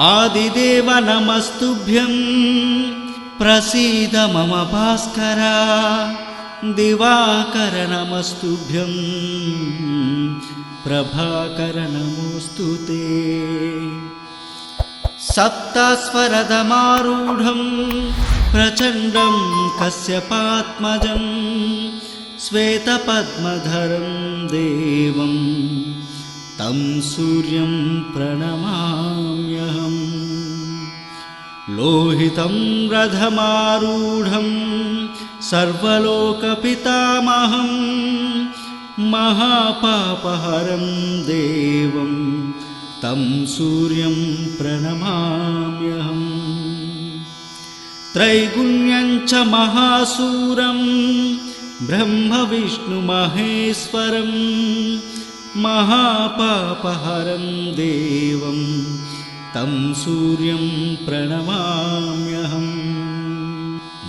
आदिदेव नमस्तुभ्यं प्रसीद मम भास्कर दिवाकर नमस्तुभ्यं प्रभाकर नमोस्तुते सप्तस्वरदमारूढं प्रचण्डं कश्यपात्मजं श्वेतपद्मधरं देवं तं सूर्यं प्रणमाम्यहम् लोहितं रथमारूढं सर्वलोकपितामहं महापापहरं देवं तं सूर्यं प्रणमाम्यहम् त्रैगुण्यं च महासूरं ब्रह्मविष्णुमहेश्वरं महापापहरं देवं तं सूर्यं प्रणमाम्यहम्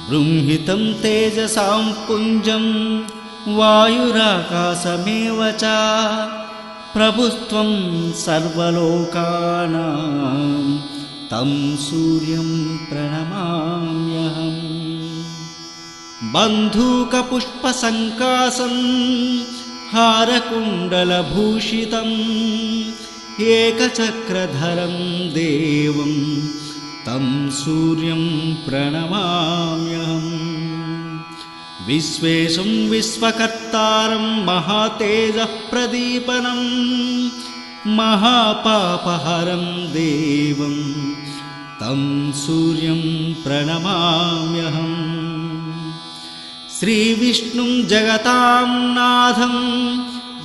बृंहितं तेजसां पुञ्जं वायुराकाशमेव च प्रभुत्वं सर्वलोकानां तं सूर्यं प्रणमाम्यहम् बन्धूकपुष्पसङ्कासं हारकुण्डलभूषितम् एकचक्रधरं देवं तं सूर्यं प्रणमाम्यहम् विश्वेशं विश्वकर्तारं महातेजःप्रदीपनं महापापहरं देवं तं सूर्यं प्रणमाम्यहम् श्रीविष्णुं जगतां नाथं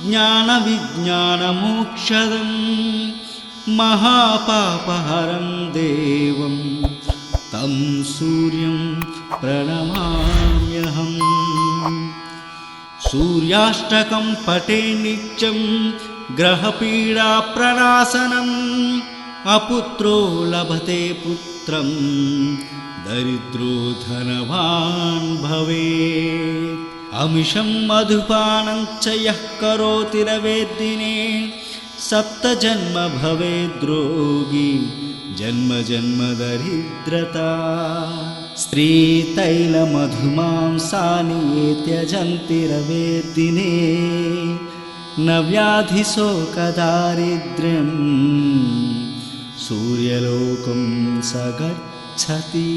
ज्ञानविज्ञानमोक्षदं महापापहरं देवं तं सूर्यं प्रणमाम्यहम् सूर्याष्टकं पठे नित्यं ग्रहपीडाप्रणाशनम् अपुत्रो लभते पुत्रं दरिद्रो धनवान् भवेत् अमिषं मधुपानं च यः करोति रवेद्दिने सप्तजन्म भवेद्रोगी जन्म जन्म दरिद्रता स्त्रीतैलमधुमांसानि ये त्यजन्ति रवेद्दिने न व्याधिशोकदारिद्र्यं सूर्यलोकं स गच्छति।